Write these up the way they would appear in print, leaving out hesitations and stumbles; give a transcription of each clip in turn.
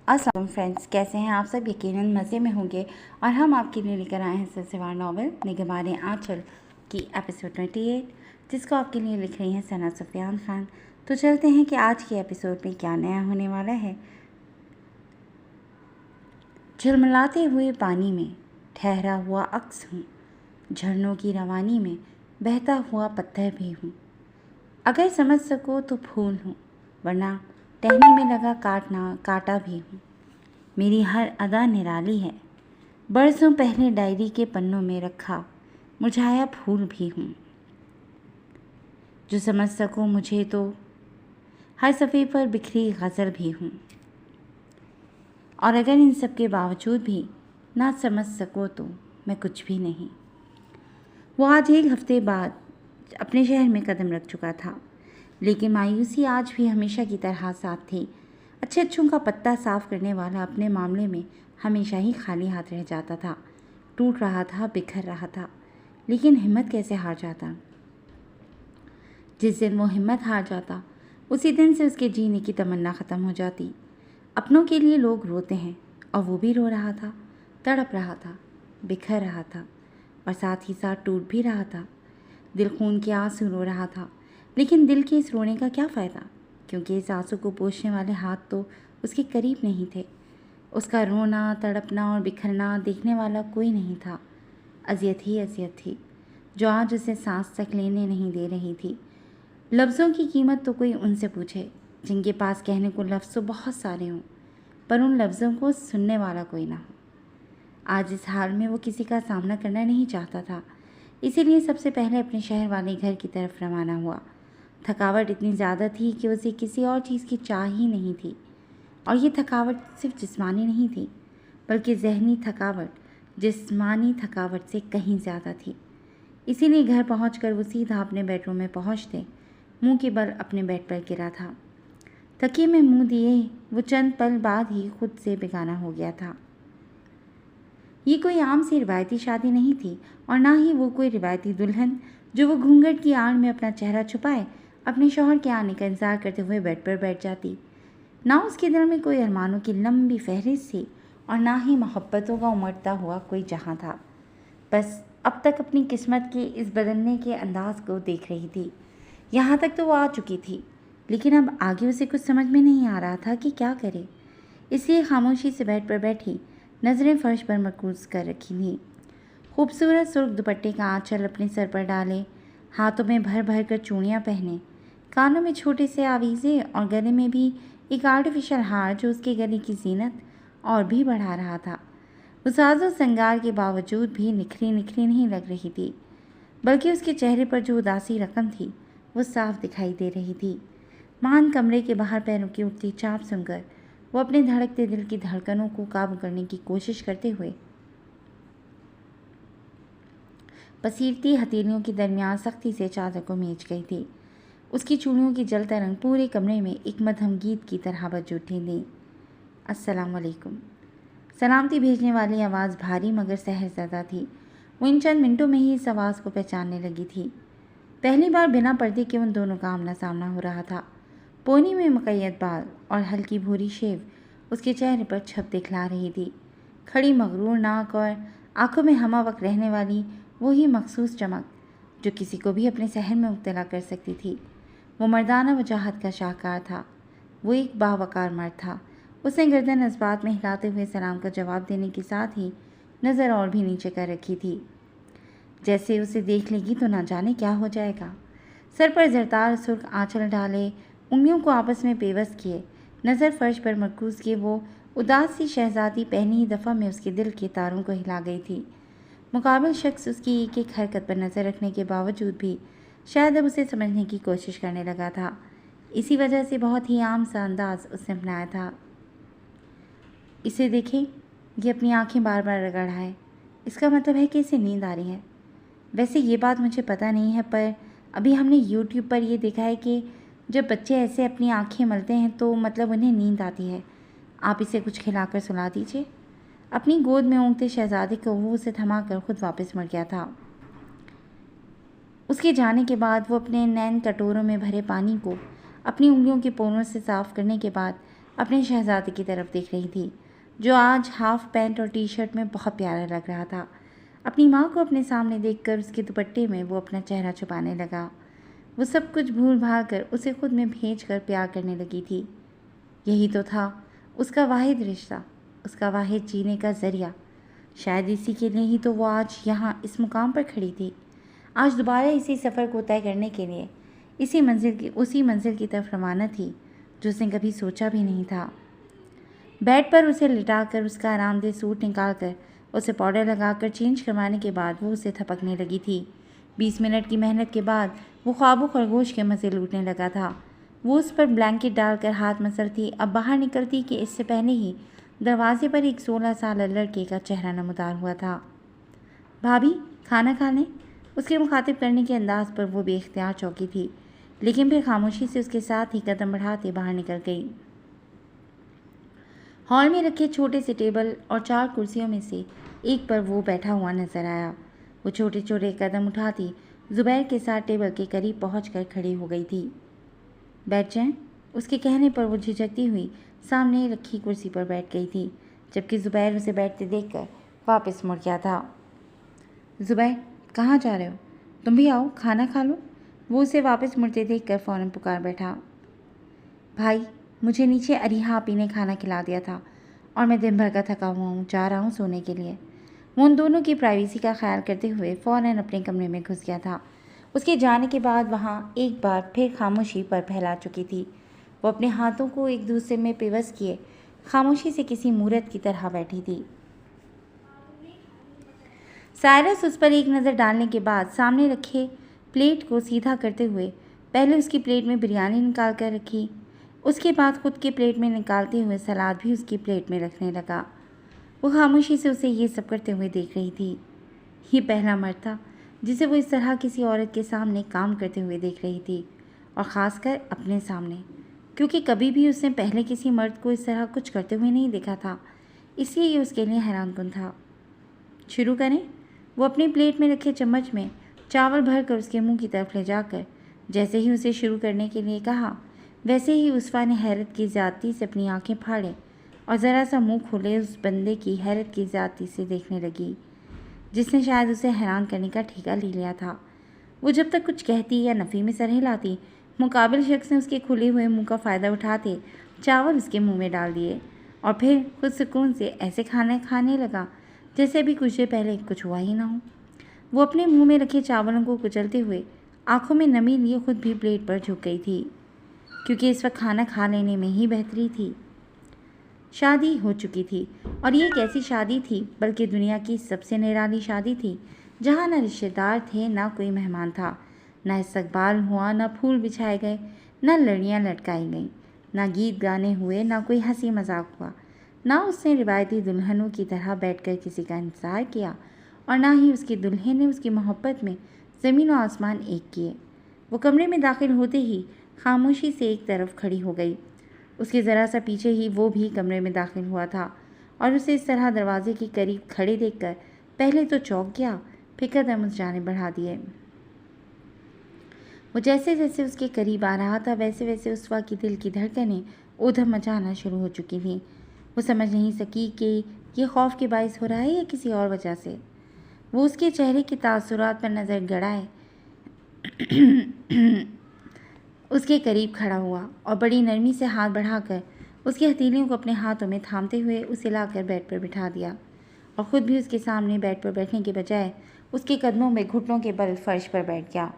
अस्सलाम फ्रेंड्स, कैसे हैं आप सब। यकीनन मज़े में होंगे और हम आपके लिए लेकर आए हैं सिलसिलेवार नावल निगहबान आंचल की एपिसोड 28, जिसको आपके लिए लिख रही हैं सना सुफियान खान। तो चलते हैं कि आज के एपिसोड में क्या नया होने वाला है। झलमलाते हुए पानी में ठहरा हुआ अक्स हूँ, झरनों की रवानी में बहता हुआ पत्थर भी हूँ। अगर समझ सको तो फूल हूँ, वरना टहनी में लगा काटा भी हूँ। मेरी हर अदा निराली है, बरसों पहले डायरी के पन्नों में रखा मुरझाया फूल भी हूँ। जो समझ सको मुझे तो हर सफ़े पर बिखरी गज़ल भी हूँ। और अगर इन सब के बावजूद भी ना समझ सको तो मैं कुछ भी नहीं। वो आज 1 हफ्ते बाद अपने शहर में कदम रख चुका था, लेकिन मायूसी आज भी हमेशा की तरह साथ थी। अच्छों का पत्ता साफ करने वाला अपने मामले में हमेशा ही खाली हाथ रह जाता था। टूट रहा था, बिखर रहा था, लेकिन हिम्मत कैसे हार जाता। जिस दिन वो हिम्मत हार जाता, उसी दिन से उसके जीने की तमन्ना ख़त्म हो जाती। अपनों के लिए लोग रोते हैं, और वो भी रो रहा था, तड़प रहा था, बिखर रहा था, और साथ ही साथ टूट भी रहा था। दिल खून के आंसू रो रहा था, लेकिन दिल के इस रोने का क्या फ़ायदा, क्योंकि इस आंसू को पोंछने वाले हाथ तो उसके करीब नहीं थे। उसका रोना, तड़पना और बिखरना देखने वाला कोई नहीं था। अज़ियत ही अज़ियत थी, जो आज उसे सांस तक लेने नहीं दे रही थी। लफ्ज़ों की कीमत तो कोई उनसे पूछे, जिनके पास कहने को लफ्ज़ तो बहुत सारे हों, पर उन लफ्ज़ों को सुनने वाला कोई ना हो। आज इस हाल में वो किसी का सामना करना नहीं चाहता था, इसीलिए सबसे पहले अपने शहर वाले घर की तरफ रवाना हुआ। थकावट इतनी ज़्यादा थी कि उसे किसी और चीज़ की चाह ही नहीं थी। और ये थकावट सिर्फ जिस्मानी नहीं थी, बल्कि ज़हनी थकावट जिस्मानी थकावट से कहीं ज़्यादा थी। इसीलिए घर पहुंचकर वो सीधा अपने बेडरूम में पहुंचते मुंह के बल अपने बेड पर गिरा था। तकिए में मुंह दिए वो चंद पल बाद ही खुद से बेगाना हो गया था। ये कोई आम सी रिवायती शादी नहीं थी, और ना ही वो कोई रिवायती दुल्हन जो वो घूंघट की आड़ में अपना चेहरा छुपाए अपने शौहर के आने का इंतजार करते हुए बेड पर बैठ जाती। ना उसके दिल में कोई अरमानों की लंबी फहरिस्त थी, और ना ही मोहब्बतों का उमड़ता हुआ कोई जहां था। बस अब तक अपनी किस्मत के इस बदलने के अंदाज को देख रही थी। यहाँ तक तो वो आ चुकी थी, लेकिन अब आगे उसे कुछ समझ में नहीं आ रहा था कि क्या करे। इसलिए खामोशी से बेड पर बैठी नज़रें फर्श पर मरकूज कर रखी थी। खूबसूरत सुर्ख दुपट्टे का आंचल अपने सर पर डाले, हाथों में भर भर कर चूड़ियाँ पहने, कानों में छोटे से आवीज़े और गले में भी एक आर्टिफिशियल हार जो उसके गले की जीनत और भी बढ़ा रहा था। उस साजो श्रृंगार के बावजूद भी निखरी निखरी नहीं लग रही थी, बल्कि उसके चेहरे पर जो उदासी रकम थी वो साफ दिखाई दे रही थी। मान कमरे के बाहर पैरों की उठती चाप सुनकर वो अपने धड़कते दिल की धड़कनों को काबू करने की कोशिश करते हुए पसीरती हथेलियों के दरमियान सख्ती से चादर को मेज गई थी। उसकी चूड़ियों की जल तरंग पूरे कमरे में एक मध्यम गीत की तरह बज उठी थी। अस्सलाम वालेकुम। सलामती भेजने वाली आवाज़ भारी मगर सहरज़दा थी। वो इन चंद मिनटों में ही इस आवाज़ को पहचानने लगी थी। पहली बार बिना पर्दे के उन दोनों का आमना सामना हो रहा था। पोनी में मुक़य्यद बाल और हल्की भूरी शेव उसके चेहरे पर छप दिखला रही थी। खड़ी मगरूर नाक और आंखों में हमवक्त रहने वाली वही मखसूस चमक जो किसी को भी अपने सहर में मुब्तला कर सकती थी। वो मर्दाना वजाहत का शाहकार था। वो एक बावकार मर्द था। उसने गर्दन इस्बात में हिलाते हुए सलाम का जवाब देने के साथ ही नज़र और भी नीचे कर रखी थी, जैसे उसे देख लेगी तो ना जाने क्या हो जाएगा। सर पर जरदार सुर्ख आंचल डाले, उंगलियों को आपस में पेवस्त किए, नज़र फर्श पर मरकूज किए वो उदास सी शहजादी पहली ही दफ़ा में उसके दिल के तारों को हिला गई थी। मुकाबिल शख्स उसकी एक एक हरकत पर नज़र रखने के बावजूद भी शायद अब उसे समझने की कोशिश करने लगा था। इसी वजह से बहुत ही आम सा अंदाज उसने अपनाया था। इसे देखें, ये अपनी आंखें बार बार रगड़ रहा है, इसका मतलब है कि इसे नींद आ रही है। वैसे ये बात मुझे पता नहीं है, पर अभी हमने यूट्यूब पर ये देखा है कि जब बच्चे ऐसे अपनी आंखें मलते हैं तो मतलब उन्हें नींद आती है। आप इसे कुछ खिलाकर सुला दीजिए। अपनी गोद में ऊँघते शहजादे को वो उसे थमा कर खुद वापस मुड़ गया था। उसके जाने के बाद वो अपने नैन कटोरों में भरे पानी को अपनी उंगलियों के पोरों से साफ करने के बाद अपने शहजादे की तरफ देख रही थी, जो आज हाफ पैंट और टी शर्ट में बहुत प्यारा लग रहा था। अपनी माँ को अपने सामने देखकर उसके दुपट्टे में वो अपना चेहरा छुपाने लगा। वो सब कुछ भूल भाल कर उसे खुद में भेज कर प्यार करने लगी थी। यही तो था उसका वाहिद रिश्ता, उसका वाहिद जीने का ज़रिया। शायद इसी के लिए ही तो वो आज यहाँ इस मुकाम पर खड़ी थी। आज दोबारा इसी सफ़र को तय करने के लिए उसी मंजिल की तरफ रवाना थी जो उसने कभी सोचा भी नहीं था। बेड पर उसे लिटाकर उसका आरामदेह सूट निकालकर उसे पाउडर लगाकर चेंज करवाने के बाद वो उसे थपकने लगी थी। 20 मिनट की मेहनत के बाद वो ख्वाबों खरगोश के मज़े लूटने लगा था। वो उस पर ब्लैंकेट डालकर हाथ मसलती अब बाहर निकलती कि इससे पहले ही दरवाजे पर एक 16 साल लड़के का चेहरा नमूदार हुआ था। भाभी, खाना खा लें। उसके मुखातिब करने के अंदाज पर वो बेख्तियार चौंकी थी, लेकिन फिर खामोशी से उसके साथ ही कदम बढ़ाते बाहर निकल गई। हॉल में रखे छोटे से टेबल और 4 कुर्सियों में से एक पर वो बैठा हुआ नजर आया। वो छोटे छोटे कदम उठाती ज़ुबैर के साथ टेबल के करीब पहुंचकर खड़ी हो गई थी। बैठ जाएं। उसके कहने पर वो झिझकती हुई सामने रखी कुर्सी पर बैठ गई थी, जबकि ज़ुबैर उसे बैठते देखकर वापस मुड़ गया था। ज़ुबैर, कहाँ जा रहे हो? तुम भी आओ, खाना खा लो। वो उसे वापस मुड़ते देखकर फ़ौरन पुकार बैठा। भाई, मुझे नीचे अरीहा आपी ने खाना खिला दिया था और मैं दिन भर का थका हुआ हूँ, जा रहा हूँ सोने के लिए। वो उन दोनों की प्राइवेसी का ख्याल करते हुए फ़ौरन अपने कमरे में घुस गया था। उसके जाने के बाद वहाँ एक बार फिर खामोशी पर फैला चुकी थी। वो अपने हाथों को एक दूसरे में पिवस किए खामोशी से किसी मूरत की तरह बैठी थी। साइरस उस पर एक नज़र डालने के बाद सामने रखे प्लेट को सीधा करते हुए पहले उसकी प्लेट में बिरयानी निकाल कर रखी, उसके बाद खुद के प्लेट में निकालते हुए सलाद भी उसकी प्लेट में रखने लगा। वो खामोशी से उसे ये सब करते हुए देख रही थी। ये पहला मर्द था जिसे वो इस तरह किसी औरत के सामने काम करते हुए देख रही थी, और ख़ासकर अपने सामने, क्योंकि कभी भी उसने पहले किसी मर्द को इस तरह कुछ करते हुए नहीं देखा था। इसलिए ये उसके लिए हैरानकुन था। शुरू करें। वो अपनी प्लेट में रखे चम्मच में चावल भरकर उसके मुंह की तरफ ले जाकर जैसे ही उसे शुरू करने के लिए कहा, वैसे ही उसफा ने हैरत की ज़्यादती से अपनी आंखें फाड़े और ज़रा सा मुंह खोले उस बंदे की हैरत की ज़्यादती से देखने लगी, जिसने शायद उसे हैरान करने का ठेका ले लिया था। वो जब तक कुछ कहती या नफ़ी में सर हिलाती, मुकाबिल शख्स ने उसके खुले हुए मुंह का फ़ायदा उठाते चावल उसके मुंह में डाल दिए और फिर खुद सुकून से ऐसे खाना खाने लगा जैसे अभी कुछ देर पहले कुछ हुआ ही ना हो। वो अपने मुंह में रखे चावलों को कुचलते हुए आंखों में नमी लिए खुद भी प्लेट पर झुक गई थी, क्योंकि इस वक्त खाना खा लेने में ही बेहतरी थी। शादी हो चुकी थी, और ये एक ऐसी शादी थी, बल्कि दुनिया की सबसे निराली शादी थी, जहाँ ना रिश्तेदार थे, ना कोई मेहमान था, ना इस्तकबाल हुआ, ना फूल बिछाए गए, ना लड़ियाँ लटकाई गईं, ना गीत गाने हुए, ना कोई हंसी मजाक हुआ, ना उसने रिवायती दुल्हनों की तरह बैठकर किसी का इंतज़ार किया, और ना ही उसकी दुल्हन ने उसकी मोहब्बत में ज़मीन और आसमान एक किए। वो कमरे में दाखिल होते ही खामोशी से एक तरफ खड़ी हो गई। उसके ज़रा सा पीछे ही वो भी कमरे में दाखिल हुआ था, और उसे इस तरह दरवाजे के करीब खड़े देखकर पहले तो चौंक गया, फिर कदम उस जाने बढ़ा दिए। वो जैसे जैसे उसके करीब आ रहा था, वैसे वैसे उसवा की दिल की धड़कनें ऊधम मचाना शुरू हो चुकी थीं। वो समझ नहीं सकी कि ये खौफ के बाइस हो रहा है या किसी और वजह से। वो उसके चेहरे के तासुरात पर नज़र गड़ाए उसके करीब खड़ा हुआ और बड़ी नरमी से हाथ बढ़ाकर उसकी हथेलियों को अपने हाथों में थामते हुए उसे लाकर बेड पर बिठा दिया, और ख़ुद भी उसके सामने बेड पर बैठने के बजाय उसके कदमों में घुटनों के बल फर्श पर बैठ गया।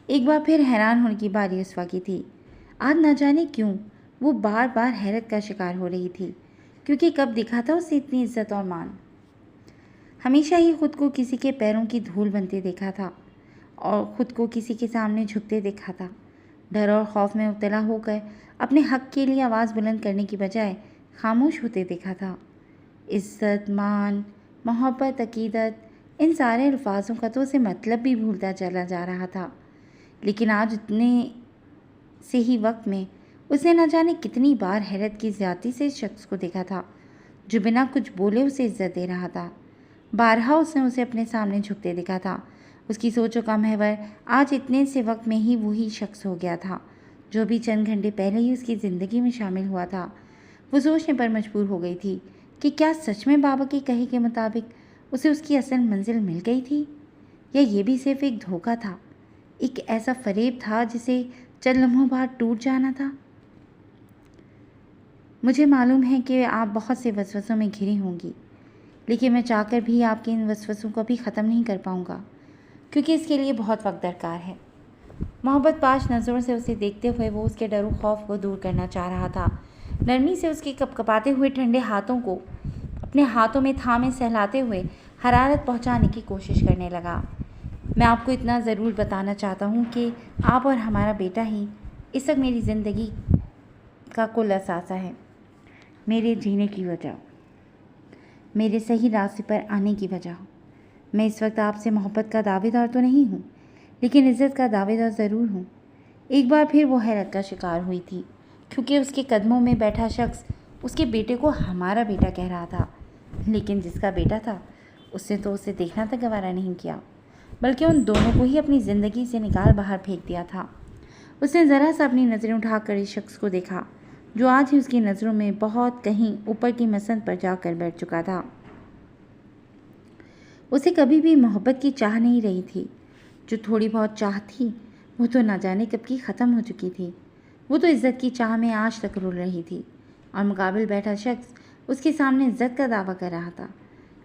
एक बार फिर हैरान होने की बारी उसवा की थी। आज न जाने क्यों वो बार बार हैरत का शिकार हो रही थी, क्योंकि कब दिखा था उसे इतनी इज्जत और मान। हमेशा ही खुद को किसी के पैरों की धूल बनते देखा था और ख़ुद को किसी के सामने झुकते देखा था। डर और खौफ में मुब्तला होकर अपने हक के लिए आवाज़ बुलंद करने की बजाय खामोश होते देखा था। इज्जत, मान, मोहब्बत, अकीदत, इन सारे अल्फाजों का तो उसे मतलब भी भूलता चला जा रहा था। लेकिन आज इतने से ही वक्त में उसने न जाने कितनी बार हैरत की ज़्यादती से इस शख्स को देखा था, जो बिना कुछ बोले उसे इज्जत दे रहा था। बारहा उसने उसे अपने सामने झुकते देखा था। उसकी सोचों का महवर आज इतने से वक्त में ही वही शख्स हो गया था, जो भी चंद घंटे पहले ही उसकी ज़िंदगी में शामिल हुआ था। वो सोचने पर मजबूर हो गई थी कि क्या सच में बाबा के कहे के मुताबिक उसे उसकी असल मंजिल मिल गई थी, या ये भी सिर्फ एक धोखा था, एक ऐसा फरेब था जिसे चंद लम्हों बाद टूट जाना था। मुझे मालूम है कि आप बहुत से वसवसों में घिरी होंगी, लेकिन मैं चाहकर भी आपके इन वसवसों को भी ख़त्म नहीं कर पाऊँगा, क्योंकि इसके लिए बहुत वक्त दरकार है। मोहब्बत पाश नज़रों से उसे देखते हुए वो उसके डर और खौफ को दूर करना चाह रहा था। नरमी से उसके कपकपाते हुए ठंडे हाथों को अपने हाथों में थामे सहलाते हुए हरारत पहुंचाने की कोशिश करने लगा। मैं आपको इतना ज़रूर बताना चाहता हूँ कि आप और हमारा बेटा ही इस वक्त मेरी ज़िंदगी का कुल असासा है, मेरे जीने की वजह, मेरे सही रास्ते पर आने की वजह। मैं इस वक्त आपसे मोहब्बत का दावेदार तो नहीं हूँ, लेकिन इज़्ज़त का दावेदार ज़रूर हूँ। एक बार फिर वो हैरत का शिकार हुई थी, क्योंकि उसके कदमों में बैठा शख्स उसके बेटे को हमारा बेटा कह रहा था, लेकिन जिसका बेटा था उसने तो उसे देखना तक गवारा नहीं किया, बल्कि उन दोनों को ही अपनी ज़िंदगी से निकाल बाहर फेंक दिया था। उसने ज़रा सा अपनी नज़रें उठाकर इस शख्स को देखा, जो आज ही उसकी नज़रों में बहुत कहीं ऊपर की मसंद पर जाकर बैठ चुका था। उसे कभी भी मोहब्बत की चाह नहीं रही थी। जो थोड़ी बहुत चाह थी वो तो ना जाने कब की ख़त्म हो चुकी थी। वो तो इज़्ज़त की चाह में आज तक रुल रही थी, और मुकाबिल बैठा शख्स उसके सामने इज़्ज़त का दावा कर रहा था।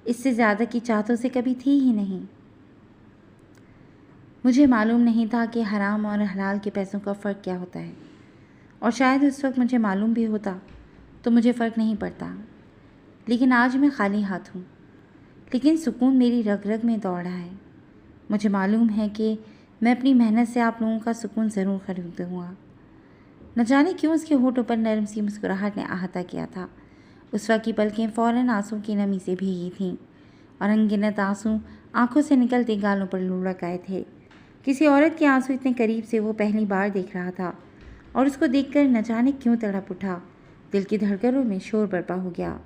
इससे ज़्यादा की चाह तो उसे कभी थी ही नहीं। मुझे मालूम नहीं था कि हराम और हलाल के पैसों का फ़र्क क्या होता है, और शायद उस वक्त मुझे मालूम भी होता तो मुझे फ़र्क नहीं पड़ता। लेकिन आज मैं खाली हाथ हूँ, लेकिन सुकून मेरी रग रग में दौड़ रहा है। मुझे मालूम है कि मैं अपनी मेहनत से आप लोगों का सुकून ज़रूर खरीदूँगा। न जाने क्यों उसके होठों पर नरम सी मुस्कुराहट ने अहाता किया था। उस वक्त की पलकें फ़ौरन आंसू की नमी से भीगी थीं, और अनगिनत आंसू आंखों से निकलते गालों पर लुढ़क आए थे। किसी औरत के आंसू इतने करीब से वो पहली बार देख रहा था, और उसको देखकर न जाने क्यों तड़प उठा। दिल की धड़कनों में शोर बरपा हो गया।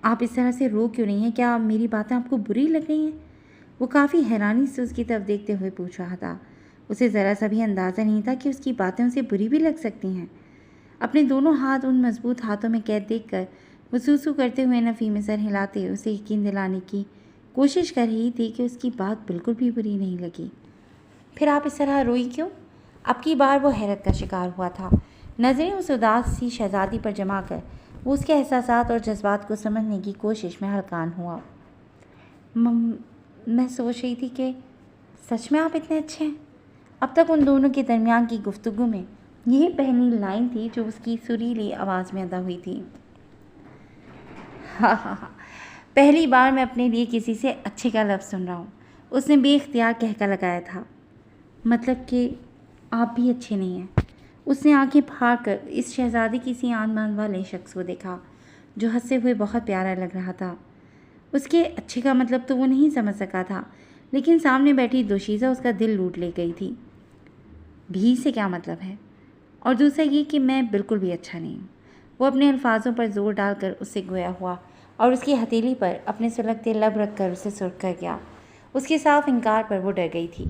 आप इस तरह से रो क्यों नहीं हैं? क्या मेरी बातें आपको बुरी लग रही हैं? वो काफ़ी हैरानी से उसकी तरफ देखते हुए पूछ रहा था। उसे ज़रा सा भी अंदाज़ा नहीं था कि उसकी बातें उसे बुरी भी लग सकती हैं। अपने दोनों हाथ उन मजबूत हाथों में कैद देखकर वो सूसू करते हुए नफ़ी में सर हिलाते उसे यकीन दिलाने की कोशिश कर रही थी कि उसकी बात बिल्कुल भी बुरी नहीं लगी। फिर आप इस तरह रोई क्यों? अब की बार वो हैरत का शिकार हुआ था। नज़रें उस उदास सी शहज़ादी पर जमा कर वो उसके एहसासात और जज्बात को समझने की कोशिश में हलकान हुआ। मैं सोच रही थी कि सच में आप इतने अच्छे हैं। अब तक उन दोनों के दरमियान की गुफ्तगू में यही पहली लाइन थी जो उसकी सुरीली आवाज़ में अदा हुई थी। हाँ, पहली बार मैं अपने लिए किसी से अच्छे का लफ्ज़ सुन रहा हूँ, उसने बेख्तियार कहका लगाया था। मतलब कि आप भी अच्छे नहीं हैं। उसने आंखें फाड़ कर इस शहज़ादी की सी आन बान वाले शख्स को देखा, जो हंसते हुए बहुत प्यारा लग रहा था। उसके अच्छे का मतलब तो वो नहीं समझ सका था, लेकिन सामने बैठी दोशीज़ा उसका दिल लूट ले गई थी। भी से क्या मतलब है? और दूसरा ये कि मैं बिल्कुल भी अच्छा नहीं हूँ। वो अपने अल्फाजों पर जोर डालकर उससे गोया हुआ और उसकी हथेली पर अपने सुलगते लब रख कर उसे सुर्ख कर गया। उसके साफ इनकार पर वो डर गई थी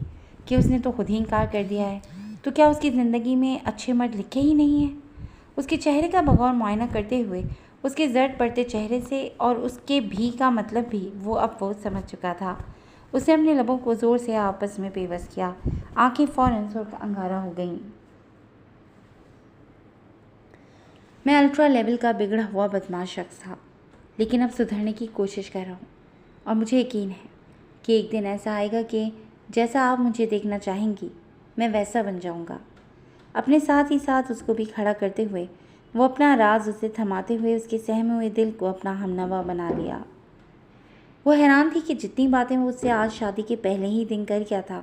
कि उसने तो खुद ही इनकार कर दिया है, तो क्या उसकी ज़िंदगी में अच्छे मर्द लिखे ही नहीं हैं? उसके चेहरे का बगौर मुआयना करते हुए उसके जर्द पड़ते चेहरे से और उसके भी का मतलब भी वो समझ चुका था। उसने अपने लबों को ज़ोर से आपस में पेवस किया। आंखें फ़ौरन सुर्ख अंगारा हो गईं। मैं अल्ट्रा लेवल का बिगड़ा हुआ बदमाश शख्स था, लेकिन अब सुधरने की कोशिश कर रहा हूँ, और मुझे यकीन है कि एक दिन ऐसा आएगा कि जैसा आप मुझे देखना चाहेंगी मैं वैसा बन जाऊँगा। अपने साथ ही साथ उसको भी खड़ा करते हुए वो अपना राज उसे थमाते हुए उसके सहमे हुए दिल को अपना हमनवा बना लिया। वो हैरान थी कि जितनी बातें वो उससे आज शादी के पहले ही दिन कर गया था,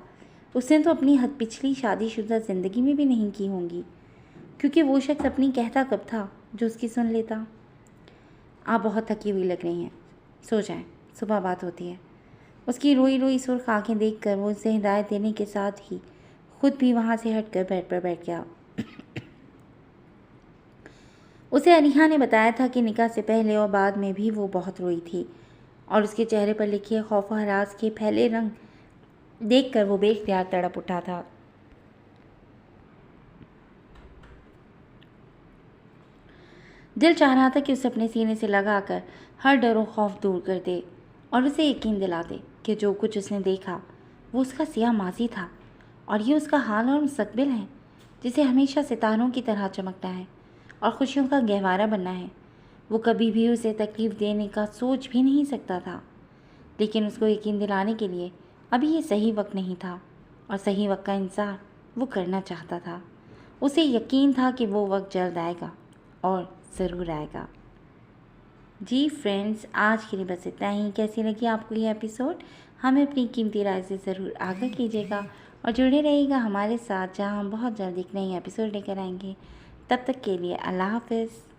उसने तो अपनी पिछली शादीशुदा ज़िंदगी में भी नहीं की होंगी, क्योंकि वो शख्स अपनी कहता कब था जो उसकी सुन लेता। आप बहुत थकी हुई लग रही हैं, सो जाएं, सुबह बात होती है। उसकी रोई रोई सुर्ख आंखें देखकर वो उसे हिदायत देने के साथ ही खुद भी वहाँ से हटकर बेड पर बैठ गया। उसे अरीहा ने बताया था कि निकाह से पहले और बाद में भी वो बहुत रोई थी, और उसके चेहरे पर लिखे खौफ और हरास के फैले रंग देखकर वो बेख्तियार तड़प उठा था। दिल चाह रहा था कि उसे अपने सीने से लगाकर हर डर और खौफ दूर कर दे और उसे यकीन दिला दे कि जो कुछ उसने देखा वो उसका सियाह माजी था और ये उसका हाल और मुस्तकबिल है, जिसे हमेशा सितारों की तरह चमकना है और खुशियों का गहवारा बनना है। वो कभी भी उसे तकलीफ़ देने का सोच भी नहीं सकता था, लेकिन उसको यकीन दिलाने के लिए अभी ये सही वक्त नहीं था और सही वक्त का इंतज़ार वो करना चाहता था। उसे यकीन था कि वो वक्त जल्द आएगा और ज़रूर आएगा। जी फ्रेंड्स, आज के लिए बस इतना ही। कैसी लगी आपको ये एपिसोड? हमें अपनी कीमती राय से ज़रूर आगाह कीजिएगा और जुड़े रहिएगा हमारे साथ, जहां हम बहुत जल्द एक नई एपिसोड लेकर आएंगे। तब तक के लिए अल्लाह हाफ़िज़।